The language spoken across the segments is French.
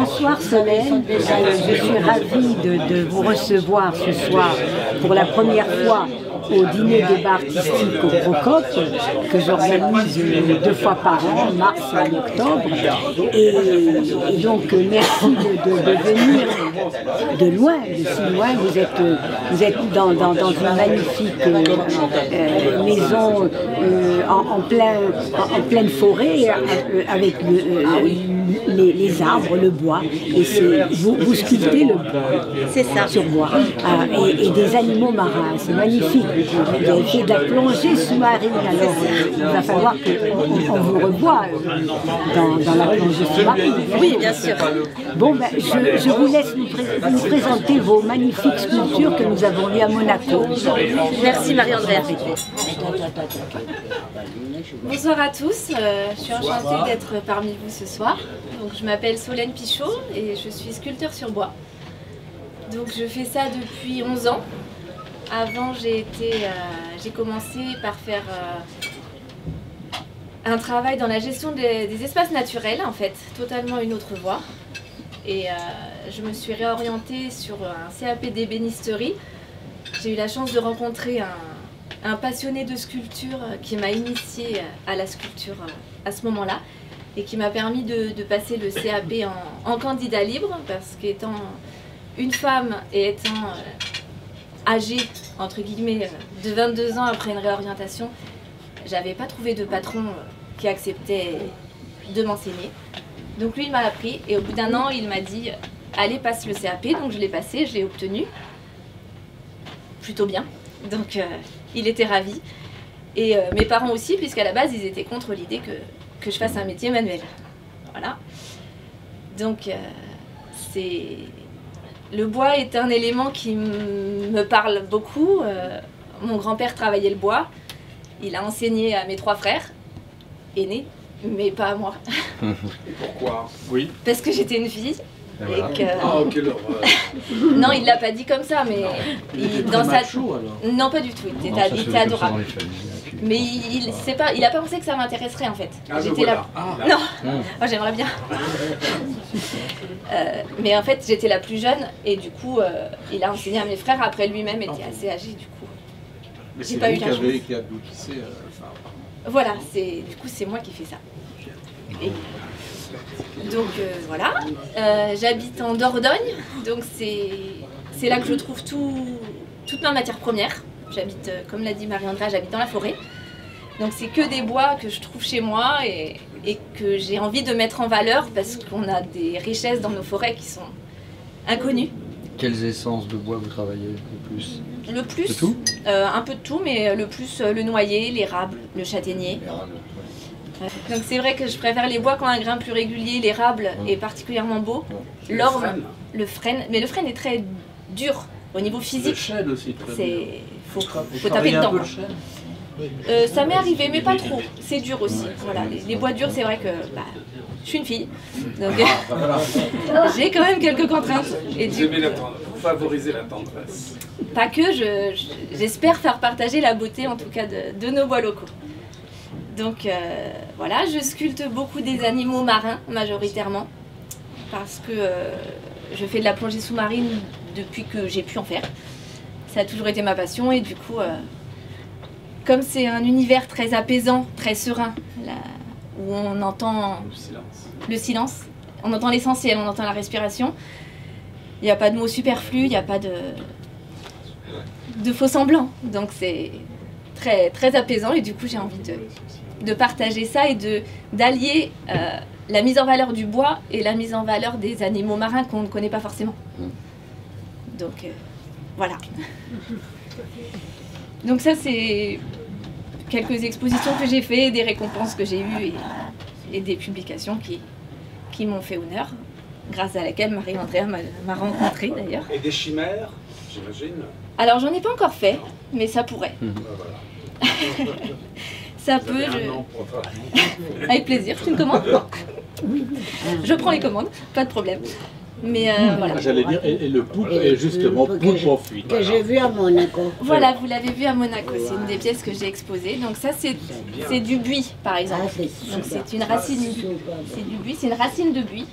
Bonsoir Solène, je suis ravie de vous recevoir ce soir pour la première fois au dîner débat artistique au Procope, que j'organise 2 fois par an, mars et octobre. Et donc merci de venir de loin, de si loin. Vous êtes dans une magnifique maison en pleine forêt avec les arbres, le bois. Et vous sculptez le bois. C'est ça. Sur bois. Et des animaux marins. C'est magnifique. Vous avez fait de la plongée sous-marine. Alors il va falloir qu'on vous revoie dans la plongée sous-marine. Oui, bien sûr. Bon, ben, je vous laisse nous présenter vos magnifiques sculptures que nous avons vues à Monaco. Merci Marie-André. Bonsoir à tous, je suis enchantée d'être parmi vous ce soir. Donc, je m'appelle Solène Pichot et je suis sculpteur sur bois. Donc je fais ça depuis 11 ans. Avant j'ai commencé par faire un travail dans la gestion des espaces naturels en fait, totalement une autre voie. Et je me suis réorientée sur un CAP d'ébénisterie. J'ai eu la chance de rencontrer un passionné de sculpture qui m'a initiée à la sculpture à ce moment-là et qui m'a permis de passer le CAP en candidat libre parce qu'étant une femme et étant âgée, entre guillemets, de 22 ans après une réorientation, j'avais pas trouvé de patron qui acceptait de m'enseigner. Donc lui il m'a appris et au bout d'1 an il m'a dit allez passe le CAP, donc je l'ai passé, je l'ai obtenu plutôt bien, donc il était ravi et mes parents aussi puisqu'à la base ils étaient contre l'idée que je fasse un métier manuel. Voilà, donc le bois est un élément qui me parle beaucoup. Mon grand-père travaillait le bois, il a enseigné à mes 3 frères aînés, mais pas à moi. Pourquoi? Oui. Parce que j'étais une fille. Voilà. Et que... Ah, quelle horreur. Non, il l'a pas dit comme ça, mais dans sa... Macho, alors. Non, pas du tout. Il était adorable. Mais il a pas pensé que ça m'intéresserait en fait. Ah, j'étais voilà. là. Non, moi j'aimerais bien. Mais en fait, j'étais la plus jeune et du coup, il a enseigné à mes frères. Après, lui-même était assez âgé, du coup. Mais J'ai c'est pas eu vous la chance. qui aboutissez. Voilà, du coup, c'est moi qui fais ça. Et donc voilà, j'habite en Dordogne, donc c'est là que je trouve toute ma matière première. J'habite, comme l'a dit Marie-André, j'habite dans la forêt. Donc c'est que des bois que je trouve chez moi et que j'ai envie de mettre en valeur parce qu'on a des richesses dans nos forêts qui sont inconnues. Quelles essences de bois vous travaillez le plus? Le plus, de tout un peu de tout, mais le plus le noyer, l'érable, le châtaignier. Donc c'est vrai que je préfère les bois qui ont un grain plus régulier, l'érable est particulièrement beau, l'orme, le frêne, mais le frêne est très dur au niveau physique. Le chêne aussi, très faut taper dedans. Ça m'est arrivé, mais pas trop, c'est dur aussi. Voilà, les bois durs, c'est vrai que je suis une fille, donc j'ai quand même quelques contraintes. Et vous aimez favoriser la tendresse. Pas que, j'espère faire partager la beauté en tout cas de nos bois locaux. Donc voilà, je sculpte beaucoup des animaux marins majoritairement parce que je fais de la plongée sous-marine depuis que j'ai pu en faire. Ça a toujours été ma passion et du coup, comme c'est un univers très apaisant, très serein, là, où on entend le silence, on entend l'essentiel, on entend la respiration, il n'y a pas de mots superflus, il n'y a pas de faux semblants. Donc c'est très, très apaisant et du coup j'ai envie de partager ça et d'allier la mise en valeur du bois et la mise en valeur des animaux marins qu'on ne connaît pas forcément. Donc voilà. Donc ça c'est quelques expositions que j'ai fait, des récompenses que j'ai eues et des publications qui m'ont fait honneur, grâce à laquelle Marie-André m'a rencontrée d'ailleurs. Et des chimères, j'imagine? Alors j'en ai pas encore fait, mais ça pourrait. Ça peut, avec plaisir. Tu me commandes? Je prends les commandes, pas de problème. Mais voilà. J'allais dire, et le poulpe est justement poulpe en fuite. Que j'ai vu à Monaco. Voilà, vous l'avez vu à Monaco, c'est une des pièces que j'ai exposées. Donc ça, c'est du buis, par exemple. Donc c'est une racine, c'est du buis, c'est une racine de buis.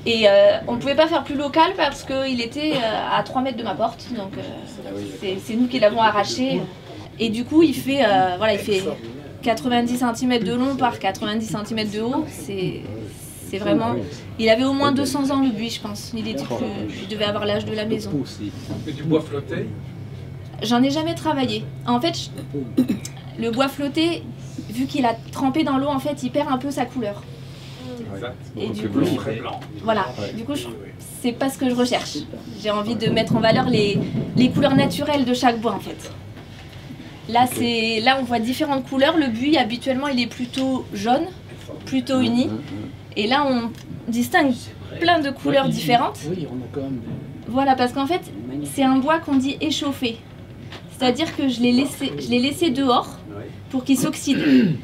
Et on ne pouvait pas faire plus local parce qu'il était à 3 mètres de ma porte, donc c'est nous qui l'avons arraché. Et du coup, il fait 90 cm de long par 90 cm de haut. C'est vraiment... Il avait au moins 200 ans le buis, je pense. Il devait avoir l'âge de la maison. Et du bois flotté? J'en ai jamais travaillé. En fait, le bois flotté, vu qu'il a trempé dans l'eau, en fait, il perd un peu sa couleur. Exact. Et du coup, Très blanc. voilà. Du coup, c'est pas ce que je recherche. J'ai envie de mettre en valeur les couleurs naturelles de chaque bois, en fait. Là, on voit différentes couleurs. Le buis, habituellement, il est plutôt jaune, plutôt uni. Et là, on distingue plein de couleurs différentes. Voilà, parce qu'en fait, c'est un bois qu'on dit échauffé. C'est-à-dire que je l'ai laissé dehors pour qu'il s'oxyde,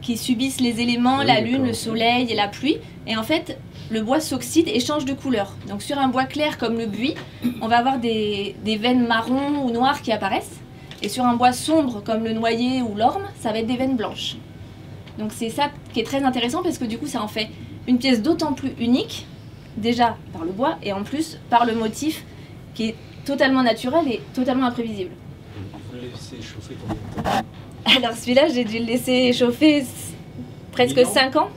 qu'il subisse les éléments, la lune, le soleil et la pluie. Et en fait, le bois s'oxyde et change de couleur. Donc sur un bois clair comme le buis, on va avoir des veines marron ou noires qui apparaissent. Et sur un bois sombre comme le noyer ou l'orme, ça va être des veines blanches. Donc c'est ça qui est très intéressant parce que du coup ça en fait une pièce d'autant plus unique, déjà par le bois et en plus par le motif qui est totalement naturel et totalement imprévisible. Vous le laissez chauffer combien de temps? Alors celui-là j'ai dû le laisser chauffer presque 5 ans.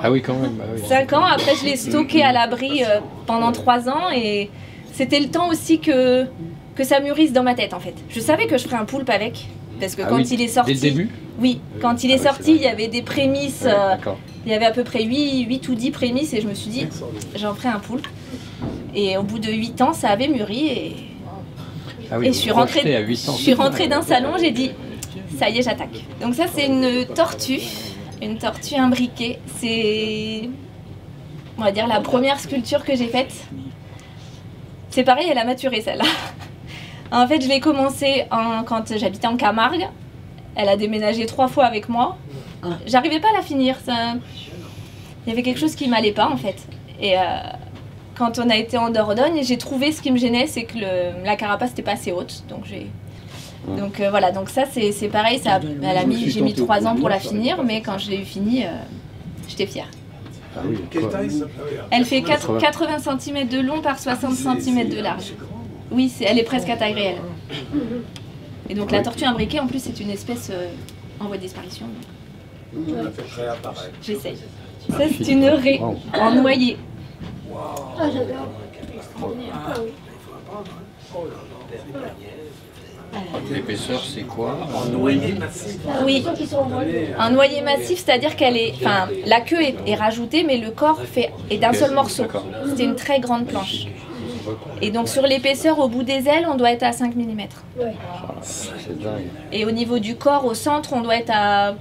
Ah oui, quand même. Ah oui. 5 ans, après je l'ai stocké à l'abri pendant 3 ans et c'était le temps aussi que ça mûrisse dans ma tête en fait. Je savais que je ferais un poulpe avec, parce que quand il est sorti... Dès le début? Oui, quand il est sorti, il y avait des prémices, D'accord. il y avait à peu près 8 ou 10 prémices et je me suis dit, j'en ferai un poulpe. Et au bout de 8 ans, ça avait mûri et Ah oui, je suis rentrée, à 8 ans. je suis rentrée d'un salon, j'ai dit, ça y est, j'attaque. Donc ça, c'est une tortue imbriquée. C'est, on va dire, la première sculpture que j'ai faite. C'est pareil, elle a maturé celle-là. En fait, je l'ai commencé quand j'habitais en Camargue. Elle a déménagé 3 fois avec moi. J'arrivais pas à la finir. Il y avait quelque chose qui m'allait pas en fait. Et quand on a été en Dordogne, j'ai trouvé ce qui me gênait, c'est que la carapace n'était pas assez haute. Donc voilà, donc ça c'est pareil. J'ai mis 3 ans pour la finir, mais quand je l'ai eu finie, j'étais fière. Ah oui, Quelle taille ça? Elle fait 80 cm de long par 60 cm de large. Oui, elle est presque à taille réelle. Et donc la tortue imbriquée, en plus, c'est une espèce en voie de disparition. On l'a fait réapparaître. J'essaye. Ça, c'est une raie en noyer. Ah, j'adore. L'épaisseur, c'est quoi? En noyer massif. Oui, un noyer massif, c'est-à-dire qu'elle est, enfin, la queue est rajoutée, mais le corps est d'un seul morceau. C'était une très grande planche. Et donc sur l'épaisseur, au bout des ailes, on doit être à 5 mm. C'est dingue. Et au niveau du corps, au centre, on doit être à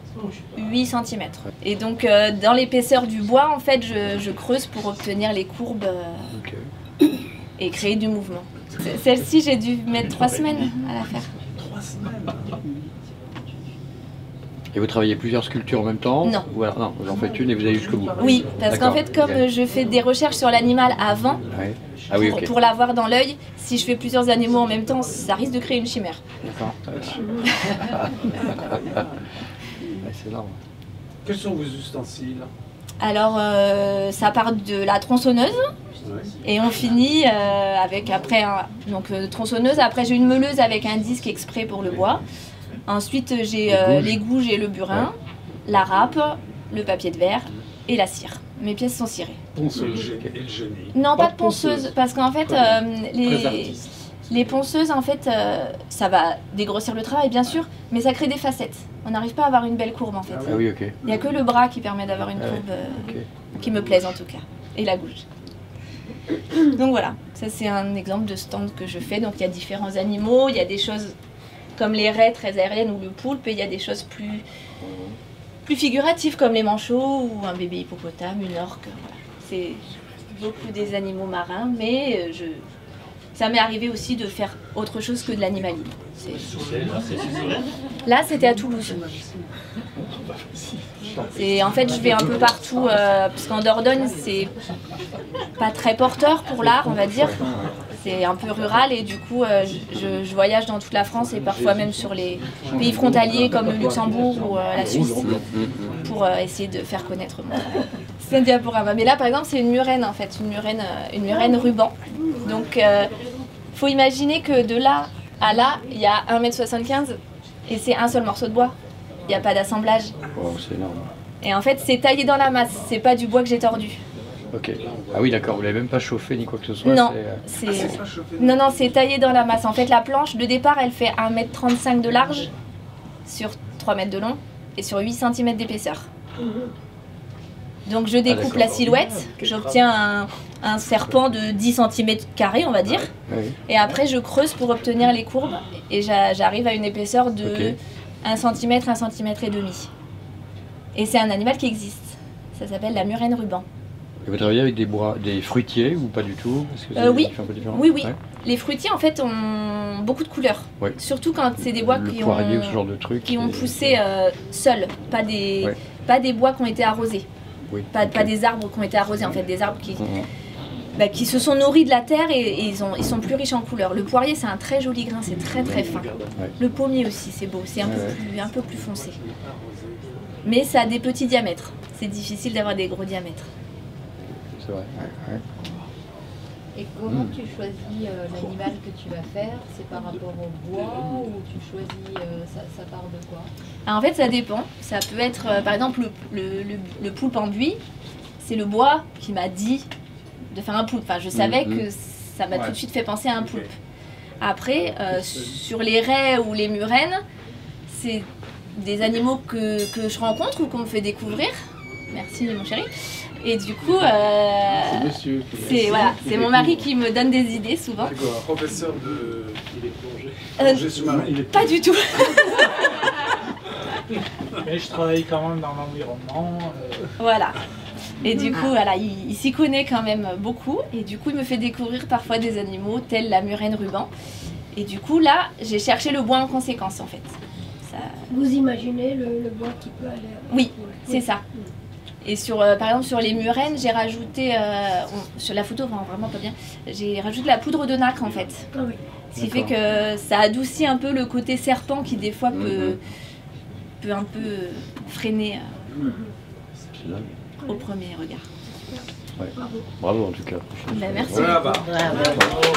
8 cm. Et donc dans l'épaisseur du bois, en fait, je creuse pour obtenir les courbes et créer du mouvement. Celle-ci, j'ai dû mettre 3 semaines à la faire. 3 semaines. Et vous travaillez plusieurs sculptures en même temps? Non. Ou alors, non, vous en faites une et vous allez jusqu'au bout? Oui, parce qu'en D'accord. fait, comme je fais des recherches sur l'animal avant, Ouais. Ah oui, ok. pour l'avoir dans l'œil, si je fais plusieurs animaux en même temps, ça risque de créer une chimère. D'accord. Ouais, c'est énorme. Quels sont vos ustensiles? Alors, ça part de la tronçonneuse et on finit avec après tronçonneuse. Après, j'ai une meuleuse avec un disque exprès pour le bois. Ensuite, j'ai les gouges et le burin, la râpe, le papier de verre et la cire. Mes pièces sont cirées. Ponceuse et le génie. Non, pas de ponceuse, parce qu'en fait, Très artiste. les ponceuses, en fait, ça va dégrossir le travail, bien sûr, mais ça crée des facettes. On n'arrive pas à avoir une belle courbe, en fait. Ah oui, ok. Il n'y a que le bras qui permet d'avoir une courbe qui me plaise, en tout cas, et la gouge. Donc voilà, ça c'est un exemple de stand que je fais. Donc il y a différents animaux, il y a des choses comme les raies très aériennes ou le poulpe, et il y a des choses plus figuratives comme les manchots ou un bébé hippopotame, une orque. Voilà. C'est beaucoup des animaux marins, mais ça m'est arrivé aussi de faire autre chose que de l'animalier. Là, c'était à Toulouse. En fait, je vais un peu partout, parce qu'en Dordogne, c'est pas très porteur pour l'art, on va dire. C'est un peu rural et du coup, je voyage dans toute la France et parfois même sur les pays frontaliers comme le Luxembourg ou la Suisse pour essayer de faire connaître mon travail. C'est un diaporama. Mais là, par exemple, c'est une murène en fait, une murène ruban. Donc, faut imaginer que de là à là, il y a 1,75 m et c'est un seul morceau de bois. Il n'y a pas d'assemblage. Oh, c'est énorme. Et en fait, c'est taillé dans la masse. C'est pas du bois que j'ai tordu. Ok. Ah oui, d'accord. Vous l'avez même pas chauffé ni quoi que ce soit. Non, non, c'est taillé dans la masse. En fait, la planche de départ, elle fait 1,35 m de large sur 3 m de long et sur 8 cm d'épaisseur. Donc je découpe la silhouette, j'obtiens un serpent de 10 cm², on va dire. Oui. Et après, je creuse pour obtenir les courbes et j'arrive à une épaisseur de 1 cm, 1 cm et demi. Et c'est un animal qui existe. Ça s'appelle la murène ruban. Et vous travaillez avec des fruitiers ou pas du tout? Oui. Un peu différent? Oui. Ouais. Les fruitiers, en fait, ont beaucoup de couleurs. Ouais. Surtout quand c'est des bois Le poirier ou ce genre de truc. qui ont poussé seuls, pas des bois qui ont été arrosés. Oui. Pas des arbres qui ont été arrosés, en fait, des arbres qui se sont nourris de la terre et ils sont plus riches en couleurs. Le poirier, c'est un très joli grain, c'est très très fin. Ouais. Le pommier aussi, c'est beau, c'est un peu plus foncé. Mais ça a des petits diamètres. C'est difficile d'avoir des gros diamètres. C'est vrai. Ouais. Et comment tu choisis l'animal que tu vas faire? C'est par rapport au bois ou tu choisis, ça part de quoi? Alors en fait, ça dépend. Ça peut être, par exemple, le poulpe en buis. C'est le bois qui m'a dit de faire un poulpe. Enfin, je savais que ça m'a tout de suite fait penser à un poulpe. Après, sur les raies ou les murènes, c'est des animaux que je rencontre ou qu'on me fait découvrir. Merci mon chéri. Et du coup, c'est mon mari qui me donne des idées souvent. C'est quoi, un professeur de plongée sous-marin? Pas du tout. Mais je travaille quand même dans l'environnement. Voilà. Et du coup, voilà, il s'y connaît quand même beaucoup. Et du coup, il me fait découvrir parfois des animaux tels la murène ruban. Et du coup, là, j'ai cherché le bois en conséquence, en fait. Ça... Vous imaginez le bois qui peut aller... Oui, c'est ça. Et par exemple, sur les murènes, j'ai rajouté, sur la photo, vraiment pas bien, j'ai rajouté la poudre de nacre, en fait. Ah oui. Ce qui fait que ça adoucit un peu le côté serpent qui, des fois, peut un peu freiner au premier regard. Ouais. Bravo en tout cas. Ben, merci. Voilà, bah. Bravo.